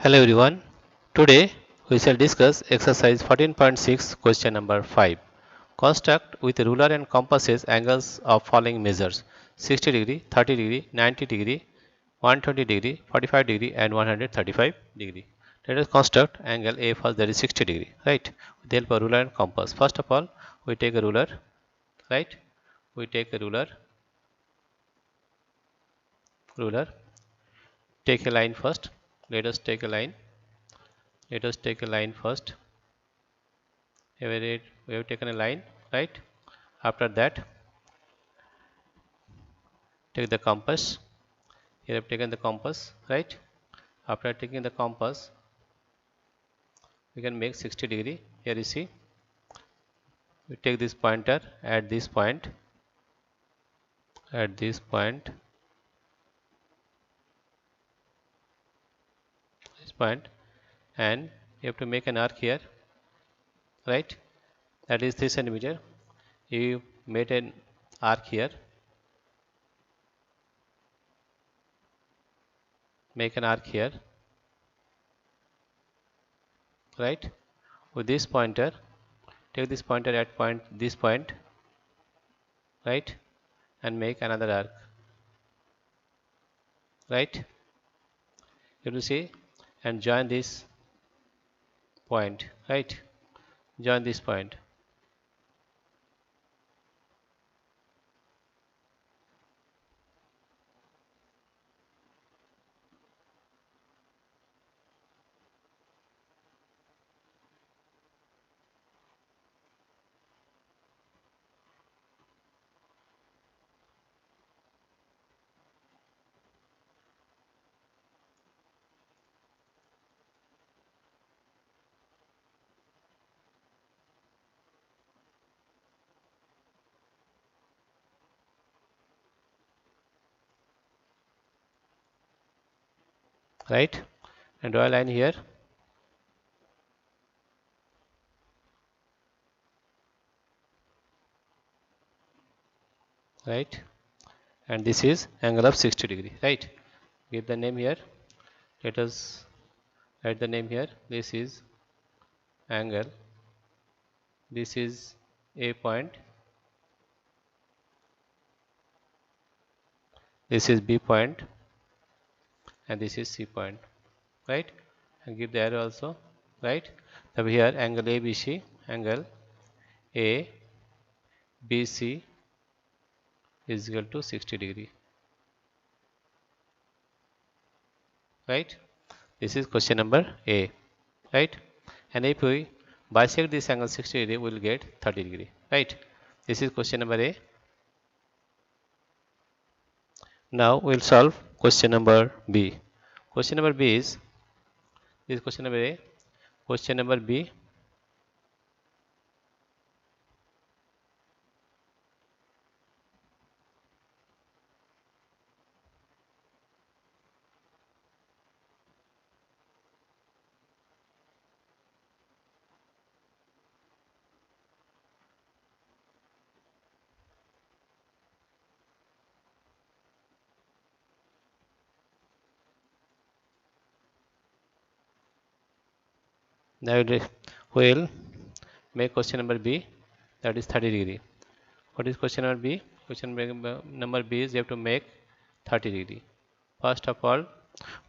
Hello everyone. Today we shall discuss exercise 14.6 question number 5. Construct with ruler and compasses angles of following measures: 60 degree, 30 degree, 90 degree, 120 degree, 45 degree and 135 degree. Let us construct angle A first, that is 60 degree, right? With the help of ruler and compass. First of all, we take a ruler, right? We take a ruler, take a line first. Let us take a line. Let us take a line first. We have taken a line, right? After that, take the compass. Here I have taken the compass, right? After taking the compass, we can make 60 degree. Here you see, we take this pointer at this point, at this point, this point, and you have to make an arc here, right? That is 3 centimeter. You made an arc here, make an arc here, right? With this pointer, take this pointer at this point, right? And make another arc, right? You will see, and join this point, right? Join this point, right? And draw a line here, right? And this is angle of 60 degree, right? Give the name here. Let us write the name here. This is angle, this is A point, this is B point, and this is C point, right? And give the arrow also, right? So here angle ABC, angle ABC is equal to 60 degree, right? This is question number A, right? And if we bisect this angle 60 degree, we will get 30 degree, right? This is question number A. Now we will solve question number B. Question number B is, this is question number A. Question number B, now we will make question number B, that is 30 degree. What is question number B? Question number B is you have to make 30 degree. First of all,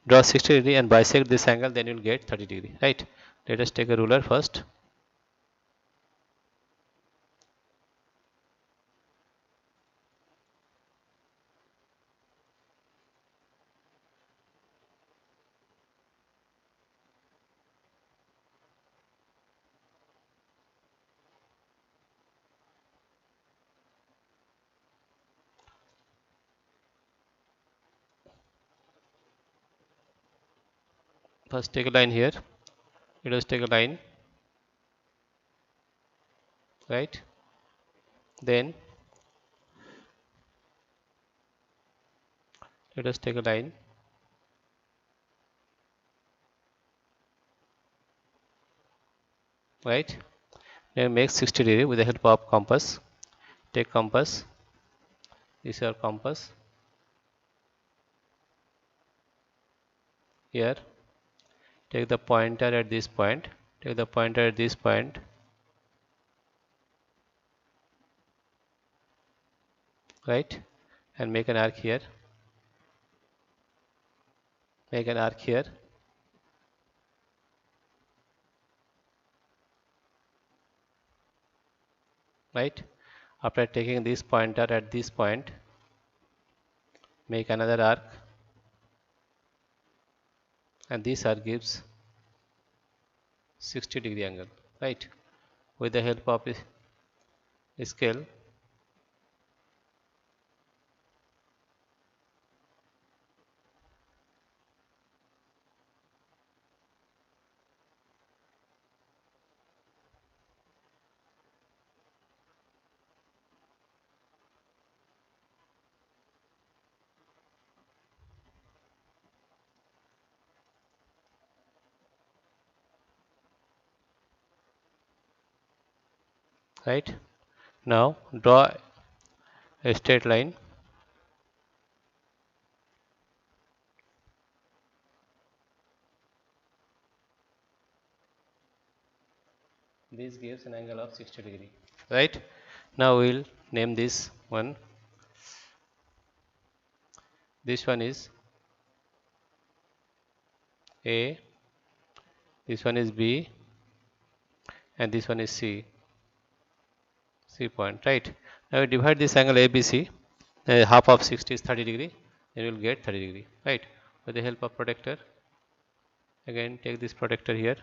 draw 60 degree and bisect this angle, then you will get 30 degree, right? Let us take a ruler first. First take a line here. Let us take a line, right? Then let us take a line, right? Then make 60 degree with the help of compass. Take compass. This is our compass. Here take the pointer at this point, take the pointer at this point, right, and make an arc here, make an arc here, right. After taking this pointer at this point, make another arc, and this arc gives 60-degree angle, right. With the help of a scale, right. Now draw a straight line. This gives an angle of 60-degree, right. Now we'll name this one. This one is A, this one is B, and this one is C. C point, right. Now we divide this angle ABC. Half of 60 is 30-degree. Then we will get 30-degree, right. With the help of protractor, again take this protractor here.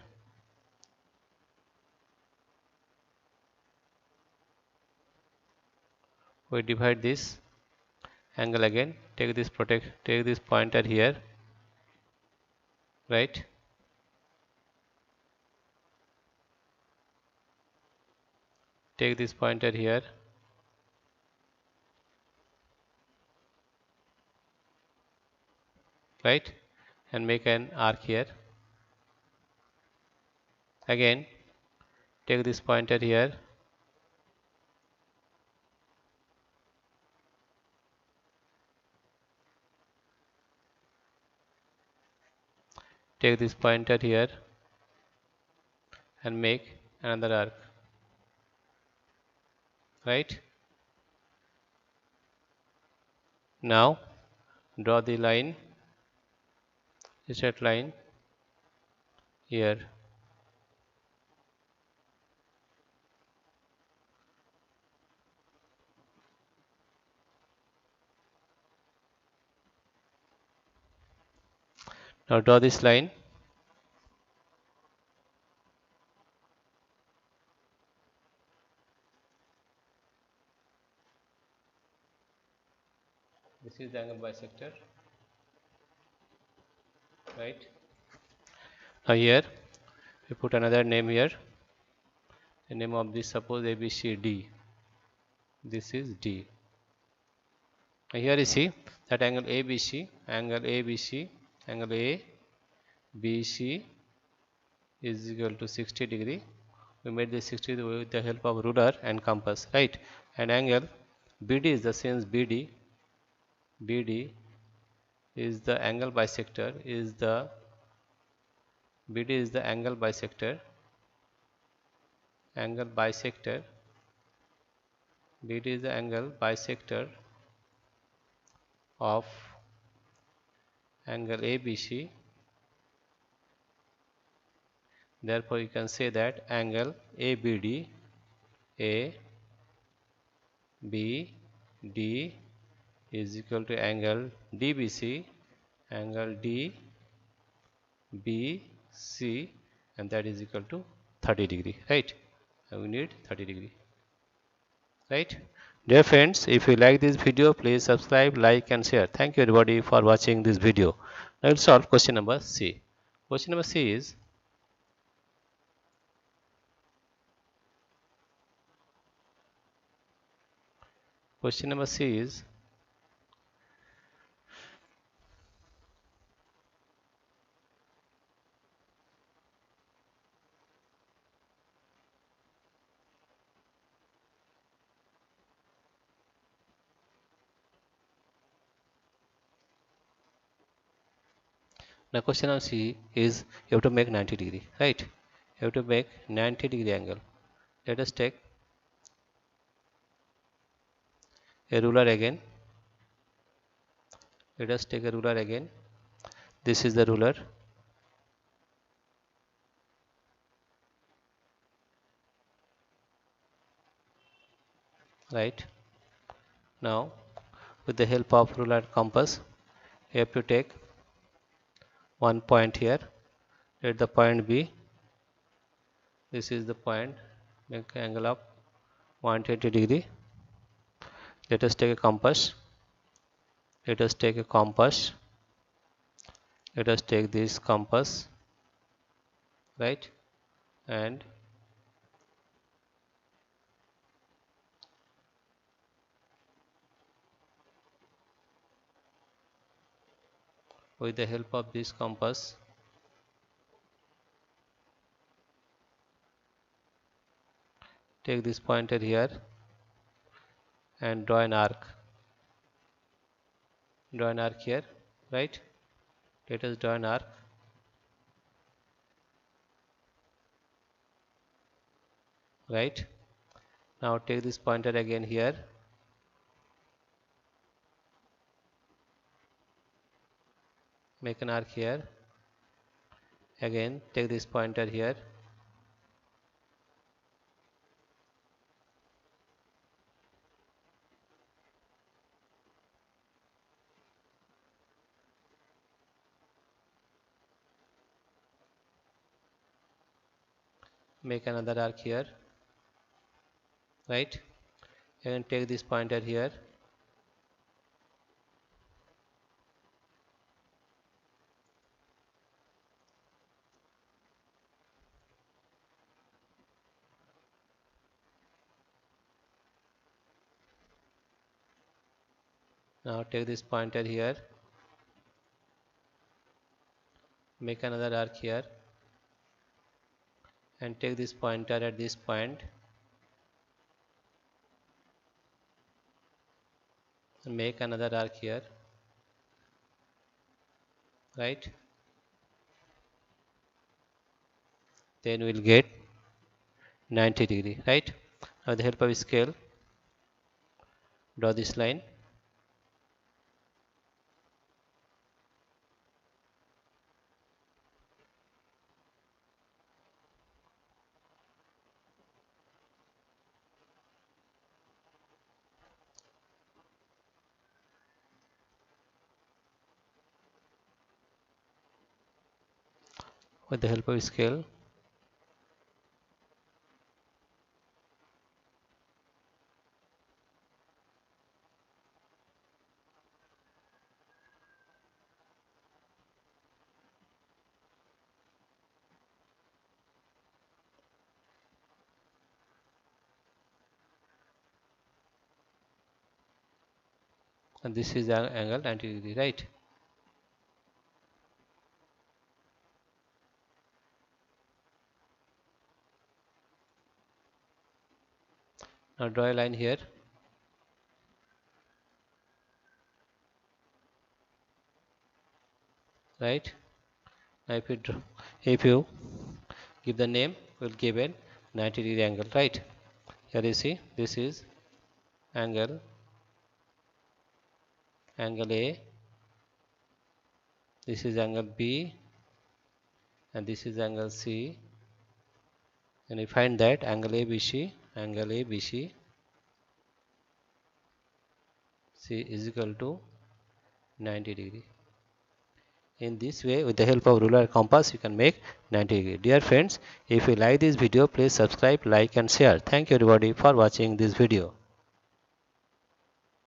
We divide this angle again. Take this pointer here, right. Take this pointer here, right, and make an arc here. Again take this pointer here, take this pointer here, and make another arc, right. Now draw the line, straight line here. Now draw this line. This is the angle bisector, right. Now here we put another name here. The name of this, suppose ABCD. This is D. Now here you see that angle ABC, angle ABC, angle ABC is equal to 60-degree. We made this 60 with the help of ruler and compass, right. And angle BD is the same. BD is the angle bisector, BD is the angle bisector, BD is the angle bisector of angle ABC. Therefore you can say that angle ABD is equal to angle DBC, angle DBC, and that is equal to 30-degree, right. And we need 30-degree, right. Dear friends, if you like this video, please subscribe, like and share. Thank you everybody for watching this video. Now we'll solve question number C. Question number C is Now question number C is you have to make 90 degree, right? You have to make 90 degree angle. Let us take a ruler again. Let us take a ruler again. This is the ruler, right? Now with the help of ruler and compass, you have to take one point here. Let the point be, this is the point, make angle of 120 degree. Let us take a compass. Let us take a compass. Let us take this compass, right? And with the help of this compass, take this pointer here and draw an arc. Draw an arc here, right? Let us draw an arc. Right? Now take this pointer again here. Make an arc here. Again take this pointer here. Make another arc here. Right? Again take this pointer here. Now take this pointer here. Make another arc here. And take this pointer at this point. And make another arc here. Right? Then we'll get 90 degree. Right? Now with the help of scale, draw this line. With the help of scale, and this is the angle 90 degree, right? Now draw a line here. Right? Now if you give the name, we'll give a 90 degree angle, right? Here you see, this is angle A, this is angle B, and this is angle C, and we find that angle ABC C is equal to 90 degree. In this way, with the help of ruler and compass, you can make 90 degree. Dear friends, if you like this video, please subscribe, like and share. Thank you everybody for watching this video.